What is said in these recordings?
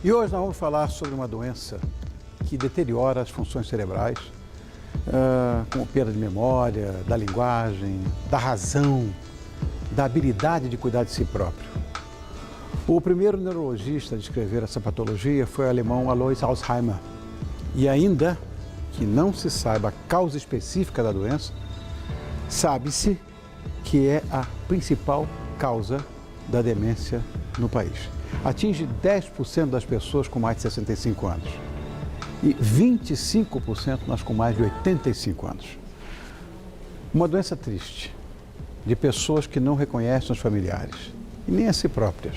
E hoje nós vamos falar sobre uma doença que deteriora as funções cerebrais, como perda de memória, da linguagem, da razão, da habilidade de cuidar de si próprio. O primeiro neurologista a descrever essa patologia foi o alemão Alois Alzheimer. E ainda que não se saiba a causa específica da doença, sabe-se que é a principal causa da demência no país. Atinge 10% das pessoas com mais de 65 anos e 25% nas com mais de 85 anos. Uma doença triste, de pessoas que não reconhecem os familiares e nem a si próprias.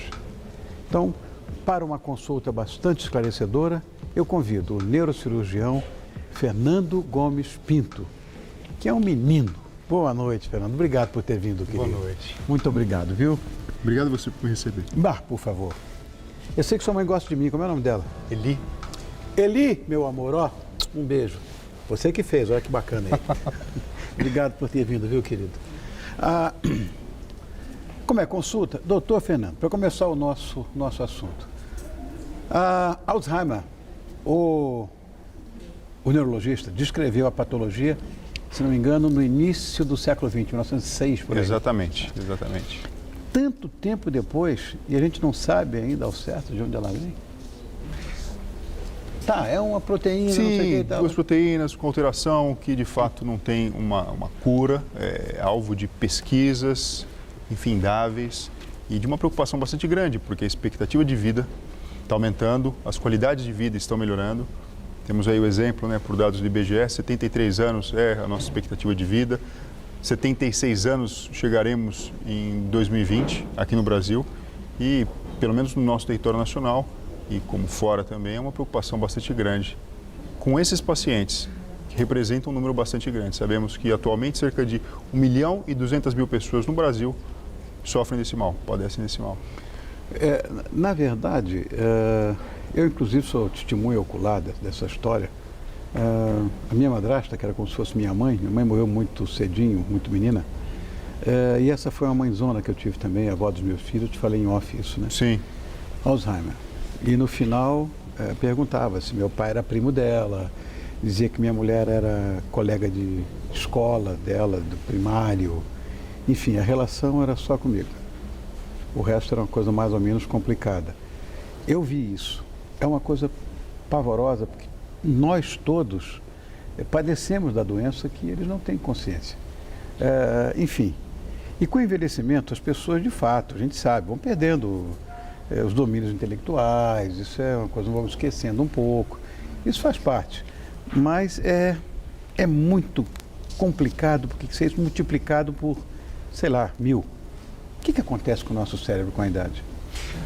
Então, para uma consulta bastante esclarecedora, eu convido o neurocirurgião Fernando Gomes Pinto, que é um menino. Boa noite, Fernando. Obrigado por ter vindo, querido. Boa noite. Muito obrigado, viu? Obrigado a você por me receber. Por favor. Eu sei que sua mãe gosta de mim. Como é o nome dela? Eli. Eli, meu amor, ó, um beijo. Você que fez, olha que bacana aí. Obrigado por ter vindo, viu, querido? Como é consulta? Doutor Fernando, para começar o nosso assunto. Alzheimer, o neurologista, descreveu a patologia, se não me engano, no início do século XX, 1906, por aí. Exatamente. Tanto tempo depois, e a gente não sabe ainda ao certo de onde ela vem. É uma proteína, Sim, não sei o que e tal. Duas proteínas com alteração que de fato não tem uma cura, é alvo de pesquisas infindáveis e de uma preocupação bastante grande, porque a expectativa de vida está aumentando, as qualidades de vida estão melhorando. Temos aí o exemplo, por dados do IBGE, 73 anos é a nossa expectativa de vida, 76 anos chegaremos em 2020 aqui no Brasil e, pelo menos no nosso território nacional e como fora também, é uma preocupação bastante grande com esses pacientes, que representam um número bastante grande. Sabemos que atualmente cerca de 1.200.000 pessoas no Brasil sofrem desse mal, padecem desse mal. Na verdade, eu inclusive sou testemunha ocular dessa história. A minha madrasta, que era como se fosse minha mãe morreu muito cedinho, muito menina. E essa foi uma mãezona que eu tive também, a avó dos meus filhos, eu te falei em off isso, né? Sim. Alzheimer. E no final perguntava se meu pai era primo dela, dizia que minha mulher era colega de escola dela, do primário. Enfim, a relação era só comigo. O resto era uma coisa mais ou menos complicada. Eu vi isso. É uma coisa pavorosa, porque nós todos padecemos da doença que eles não têm consciência. Enfim, e com o envelhecimento, as pessoas, de fato, a gente sabe, vão perdendo os domínios intelectuais, isso é uma coisa que vamos esquecendo um pouco. Isso faz parte. Mas é muito complicado, porque se isso multiplicado por, sei lá, 1000. O que acontece com o nosso cérebro com a idade?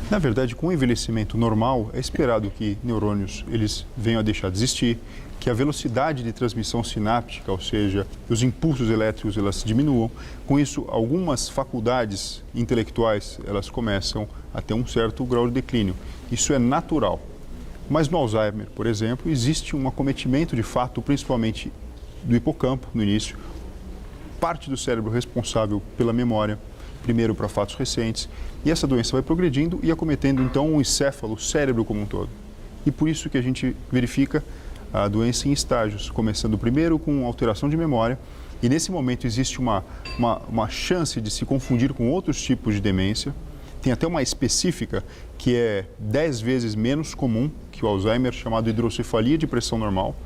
Na verdade, com o envelhecimento normal, é esperado que neurônios eles venham a deixar de existir, que a velocidade de transmissão sináptica, ou seja, os impulsos elétricos, elas diminuam. Com isso, algumas faculdades intelectuais, elas começam a ter um certo grau de declínio. Isso é natural. Mas no Alzheimer, por exemplo, existe um acometimento de fato, principalmente do hipocampo no início, parte do cérebro responsável pela memória, primeiro para fatos recentes, e essa doença vai progredindo e acometendo então o encéfalo, o cérebro como um todo. E por isso que a gente verifica a doença em estágios, começando primeiro com alteração de memória, e nesse momento existe uma chance de se confundir com outros tipos de demência. Tem até uma específica que é 10 vezes menos comum que o Alzheimer, chamado hidrocefalia de pressão normal,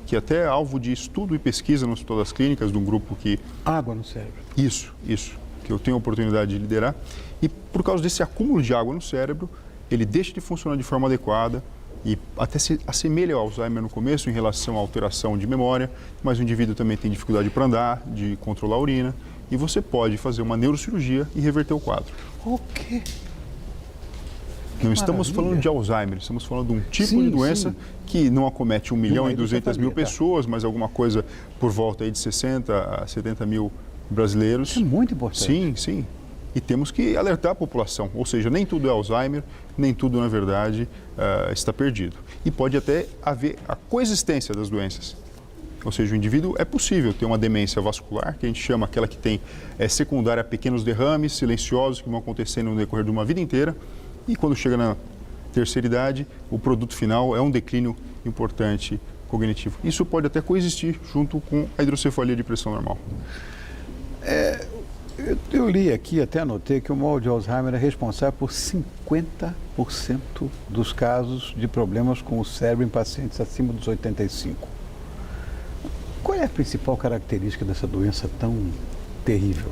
que até é alvo de estudo e pesquisa no Hospital das Clínicas, de um grupo que... Água no cérebro. Isso, que eu tenho a oportunidade de liderar. E por causa desse acúmulo de água no cérebro, ele deixa de funcionar de forma adequada e até se assemelha ao Alzheimer no começo em relação à alteração de memória, mas o indivíduo também tem dificuldade para andar, de controlar a urina, e você pode fazer uma neurocirurgia e reverter o quadro. O quê? Não estamos falando de Alzheimer, estamos falando de um tipo de doença que não acomete 1.200.000 pessoas, mas alguma coisa por volta aí de 60 a 70 mil brasileiros. Isso é muito importante. Sim. E temos que alertar a população, ou seja, nem tudo é Alzheimer, nem tudo, na verdade, está perdido. E pode até haver a coexistência das doenças. Ou seja, o indivíduo é possível ter uma demência vascular, que a gente chama aquela que tem secundária a pequenos derrames silenciosos que vão acontecendo no decorrer de uma vida inteira, e quando chega terceira idade, o produto final é um declínio importante cognitivo. Isso pode até coexistir junto com a hidrocefalia de pressão normal. Eu li aqui, até anotei, que o mal de Alzheimer é responsável por 50% dos casos de problemas com o cérebro em pacientes acima dos 85. Qual é a principal característica dessa doença tão terrível?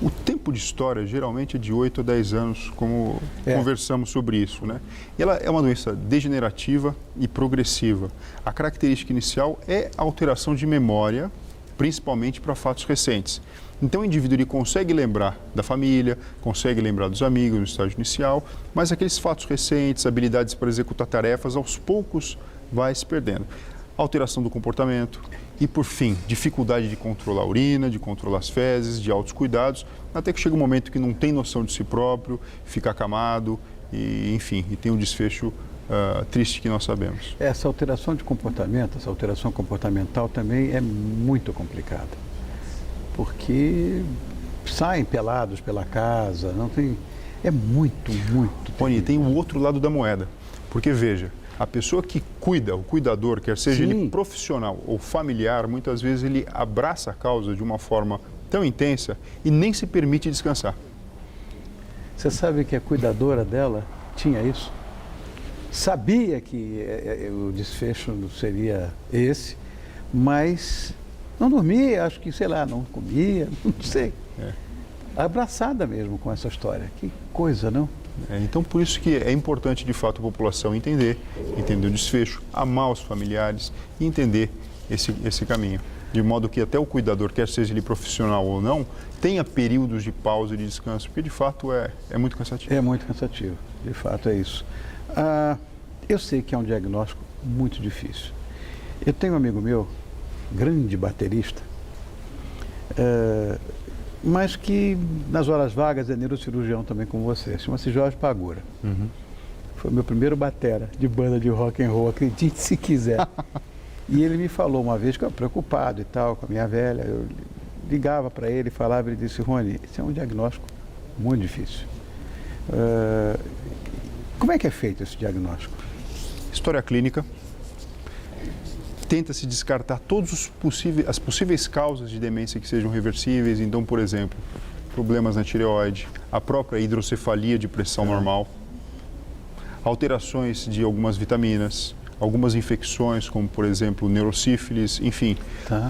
O tempo de história geralmente é de 8 a 10 anos, como conversamos sobre isso, né? E ela é uma doença degenerativa e progressiva. A característica inicial é a alteração de memória, principalmente para fatos recentes. Então o indivíduo ele consegue lembrar da família, consegue lembrar dos amigos no estágio inicial, mas aqueles fatos recentes, habilidades para executar tarefas, aos poucos vai se perdendo. Alteração do comportamento e, por fim, dificuldade de controlar a urina, de controlar as fezes, de altos cuidados, até que chega um momento que não tem noção de si próprio, fica acamado e, enfim, e tem um desfecho triste que nós sabemos. Essa alteração de comportamento, essa alteração comportamental também é muito complicada, porque saem pelados pela casa, não tem... É muito Rony, tem o outro lado da moeda, porque veja, a pessoa que cuida, o cuidador, quer seja ele profissional ou familiar, muitas vezes ele abraça a causa de uma forma tão intensa e nem se permite descansar. Você sabe que a cuidadora dela tinha isso? Sabia que o desfecho seria esse, mas não dormia, acho que, sei lá, não comia, não sei. Abraçada mesmo com essa história. Que coisa, não? Então, por isso que é importante, de fato, a população entender o desfecho, amar os familiares e entender esse caminho. De modo que até o cuidador, quer seja ele profissional ou não, tenha períodos de pausa e de descanso, porque, de fato, é muito cansativo. É muito cansativo, de fato, é isso. Eu sei que é um diagnóstico muito difícil. Eu tenho um amigo meu, grande baterista, mas que nas horas vagas é neurocirurgião também como você, chama-se Jorge Pagura. Foi meu primeiro batera de banda de rock and roll, acredite se quiser. E ele me falou uma vez que eu preocupado e tal, com a minha velha, eu ligava para ele, falava, ele disse: Rony, esse é um diagnóstico muito difícil. Como é que é feito esse diagnóstico? História clínica. Tenta-se descartar todas as possíveis causas de demência que sejam reversíveis. Então, por exemplo, problemas na tireoide, a própria hidrocefalia de pressão normal, alterações de algumas vitaminas, algumas infecções, como, por exemplo, neurosífilis, enfim,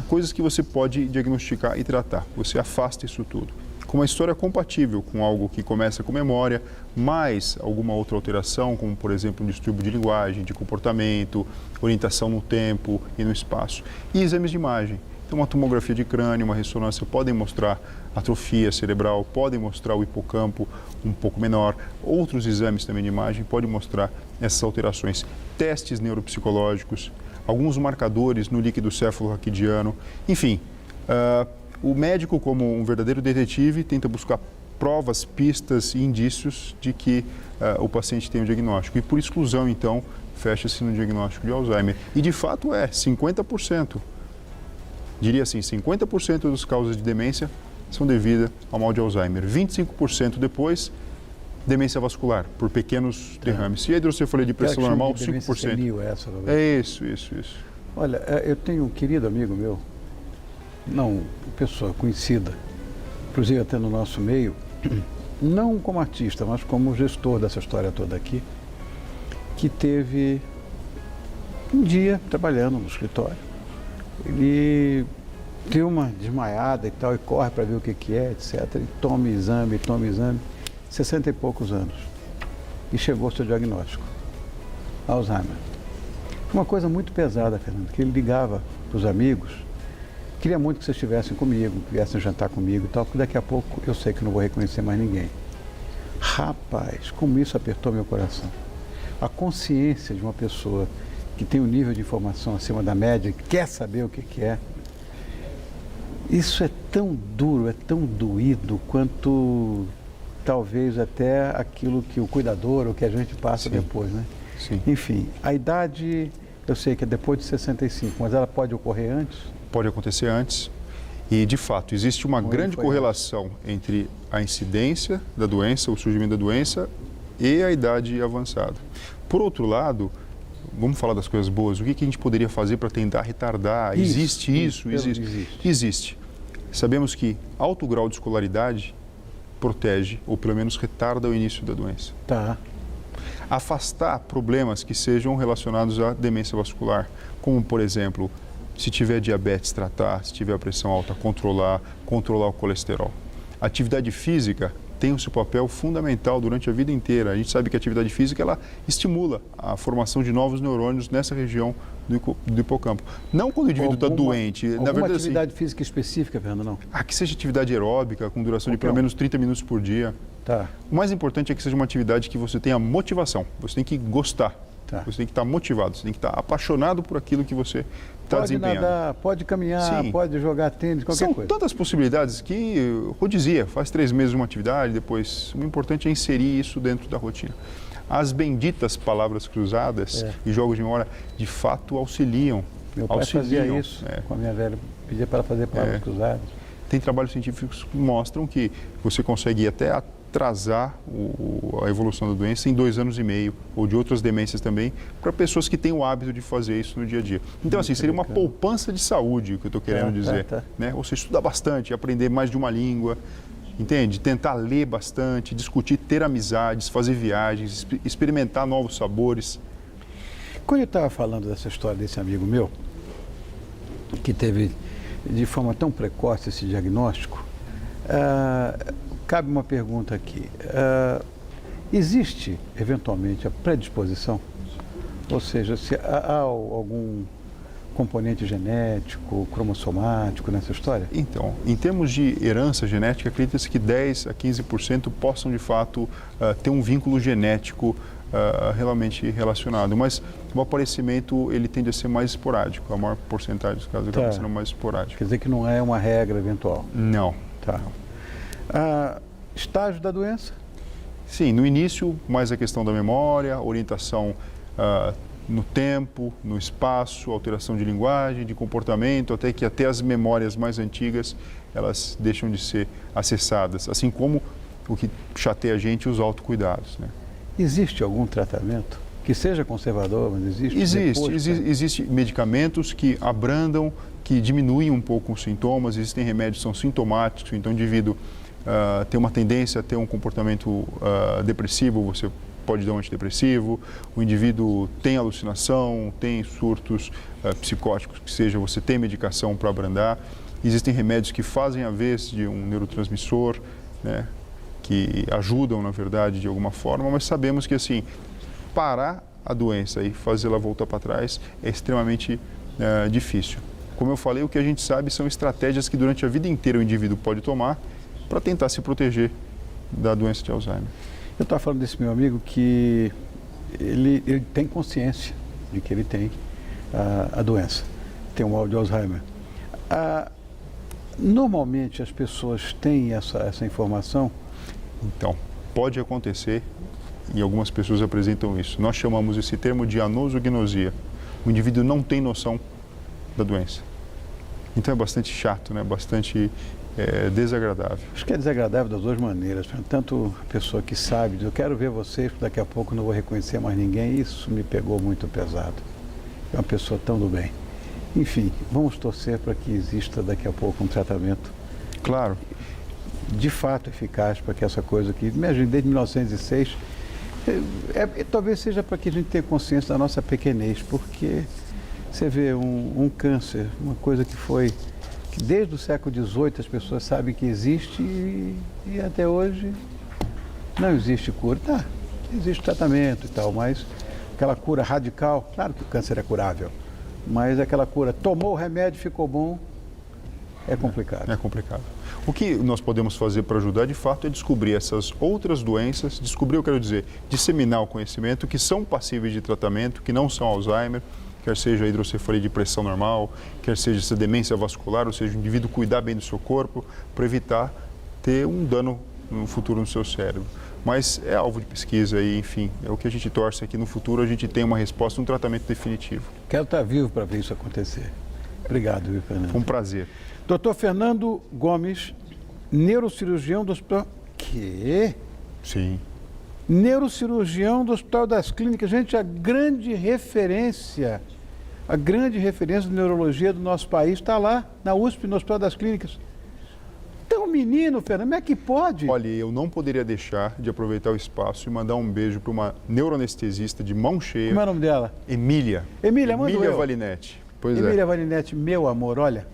coisas que você pode diagnosticar e tratar. Você afasta isso tudo. Com uma história compatível com algo que começa com memória, mais alguma outra alteração, como, por exemplo, um distúrbio de linguagem, de comportamento, orientação no tempo e no espaço. E exames de imagem. Então, uma tomografia de crânio, uma ressonância podem mostrar atrofia cerebral, podem mostrar o hipocampo um pouco menor. Outros exames também de imagem podem mostrar essas alterações. Testes neuropsicológicos, alguns marcadores no líquido céfalo-raquidiano, enfim. O médico, como um verdadeiro detetive, tenta buscar provas, pistas e indícios de que o paciente tem o diagnóstico. E por exclusão, então, fecha-se no diagnóstico de Alzheimer. E de fato 50%. Diria assim, 50% das causas de demência são devidas ao mal de Alzheimer. 25% depois, demência vascular, por pequenos derrames. E a hidrocefalia de pressão normal, 5%. Senil, essa, é isso. Olha, eu tenho um querido amigo meu, não pessoa conhecida, inclusive até no nosso meio, não como artista, mas como gestor dessa história toda aqui, que teve um dia trabalhando no escritório. Ele deu uma desmaiada e tal, e corre para ver o que é, etc. E toma exame, 60 e poucos anos. E chegou ao seu diagnóstico, Alzheimer. Foi uma coisa muito pesada, Fernando, que ele ligava para os amigos, queria muito que vocês estivessem comigo, que viessem jantar comigo e tal, porque daqui a pouco eu sei que não vou reconhecer mais ninguém. Rapaz, como isso apertou meu coração. A consciência de uma pessoa que tem um nível de informação acima da média, que quer saber o que é, isso é tão duro, é tão doído quanto talvez até aquilo que o cuidador, o que a gente passa depois, né? Sim. Enfim, a idade, eu sei que é depois de 65, mas ela pode ocorrer antes? Pode acontecer antes. E, de fato, existe uma grande correlação entre a incidência da doença, o surgimento da doença e a idade avançada. Por outro lado, vamos falar das coisas boas. O que a gente poderia fazer para tentar retardar? Existe isso? Existe. Sabemos que alto grau de escolaridade protege, ou pelo menos retarda o início da doença. Tá. Afastar problemas que sejam relacionados à demência vascular, como, por exemplo, se tiver diabetes, tratar, se tiver a pressão alta, controlar o colesterol. A atividade física tem o seu papel fundamental durante a vida inteira. A gente sabe que a atividade física ela estimula a formação de novos neurônios nessa região do hipocampo. Não quando o indivíduo está doente. Na verdade, atividade física específica, Fernando, não? Que seja atividade aeróbica, com duração de pelo menos 30 minutos por dia. Tá. O mais importante é que seja uma atividade que você tenha motivação. Você tem que gostar. Tá. Você tem que estar motivado. Você tem que estar apaixonado por aquilo que você está desempenhando. Pode nadar, pode caminhar, pode jogar tênis, qualquer coisa. São tantas possibilidades que rodizia. Faz 3 meses uma atividade, depois o importante é inserir isso dentro da rotina. As benditas palavras cruzadas e jogos de memória, de fato, auxiliam. Meu pai fazia isso com a minha velha, pedia para ela fazer palavras cruzadas. Tem trabalhos científicos que mostram que você consegue ir até atrasar a evolução da doença em 2 anos e meio, ou de outras demências também, para pessoas que têm o hábito de fazer isso no dia a dia. Então, assim, seria uma poupança de saúde, o que eu estou querendo dizer. Né? Ou seja, estudar bastante, aprender mais de uma língua, entende? Tentar ler bastante, discutir, ter amizades, fazer viagens, experimentar novos sabores. Quando eu estava falando dessa história desse amigo meu, que teve de forma tão precoce esse diagnóstico, cabe uma pergunta aqui. Existe, eventualmente, a predisposição? Ou seja, se há algum componente genético, cromossomático nessa história? Então, em termos de herança genética, acredita-se que 10 a 15% possam, de fato, ter um vínculo genético realmente relacionado. Mas o aparecimento, ele tende a ser mais esporádico. A maior porcentagem dos casos acaba sendo mais esporádico. Quer dizer que não é uma regra eventual? Não. Tá. Estágio da doença? Sim, no início, mais a questão da memória, orientação no tempo, no espaço, alteração de linguagem, de comportamento, até as memórias mais antigas, elas deixam de ser acessadas, assim como o que chateia a gente, os autocuidados, né? Existe algum tratamento que seja conservador, mas existe? Existe medicamentos que abrandam, que diminuem um pouco os sintomas, existem remédios que são sintomáticos, então o indivíduo tem uma tendência a ter um comportamento depressivo, você pode dar um antidepressivo, o indivíduo tem alucinação, tem surtos psicóticos, que seja, você tem medicação para abrandar, existem remédios que fazem a vez de um neurotransmissor, né, que ajudam, na verdade, de alguma forma, mas sabemos que, assim, parar a doença e fazê-la voltar para trás é extremamente difícil. Como eu falei, o que a gente sabe são estratégias que durante a vida inteira o indivíduo pode tomar para tentar se proteger da doença de Alzheimer. Eu estava falando desse meu amigo que ele tem consciência de que ele tem a doença, tem o mal de Alzheimer. Normalmente as pessoas têm essa informação? Então, pode acontecer e algumas pessoas apresentam isso. Nós chamamos esse termo de anosognosia. O indivíduo não tem noção da doença. Então é bastante chato, né? Bastante desagradável. Acho que é desagradável das duas maneiras. Tanto a pessoa que sabe, eu quero ver vocês, porque daqui a pouco não vou reconhecer mais ninguém, isso me pegou muito pesado. É uma pessoa tão do bem. Enfim, vamos torcer para que exista daqui a pouco um tratamento. Claro. De fato eficaz para que essa coisa que, imagine, desde 1906, talvez seja para que a gente tenha consciência da nossa pequenez, porque você vê um câncer, uma coisa que desde o século XVIII as pessoas sabem que existe e até hoje não existe cura. Existe tratamento e tal, mas aquela cura radical, claro que o câncer é curável, mas aquela cura, tomou o remédio, ficou bom, é complicado. É complicado. O que nós podemos fazer para ajudar, de fato, é descobrir essas outras doenças, eu quero dizer, disseminar o conhecimento que são passíveis de tratamento, que não são Alzheimer, quer seja a hidrocefalia de pressão normal, quer seja essa demência vascular, ou seja, o indivíduo cuidar bem do seu corpo para evitar ter um dano no futuro no seu cérebro. Mas é alvo de pesquisa e, enfim, é o que a gente torce aqui no futuro, a gente tem uma resposta, um tratamento definitivo. Quero estar vivo para ver isso acontecer. Obrigado, viu, Fernando? Foi um prazer. Dr. Fernando Gomes, neurocirurgião do hospital... Quê? Sim. neurocirurgião do Hospital das Clínicas. Gente, a grande referência de neurologia do nosso país está lá, na USP, no Hospital das Clínicas. Então, menino, Fernando, como é que pode? Olha, eu não poderia deixar de aproveitar o espaço e mandar um beijo para uma neuroanestesista de mão cheia. Como é o nome dela? Emília. Emília, manda eu. Valinetti. Pois Emília Valinetti, meu amor, olha,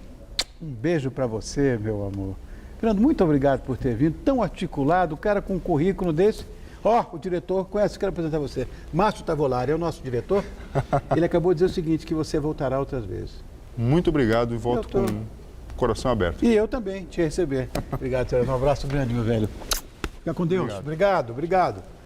um beijo para você, meu amor. Fernando, muito obrigado por ter vindo, tão articulado, o cara com um currículo desse. Ó, o diretor conhece, quero apresentar você. Márcio Tavolari é o nosso diretor. Ele acabou de dizer o seguinte, que você voltará outras vezes. Muito obrigado e volto com o coração aberto. E eu também te receber. Obrigado, Fernando. Um abraço grande, meu velho. Fica com Deus. Obrigado.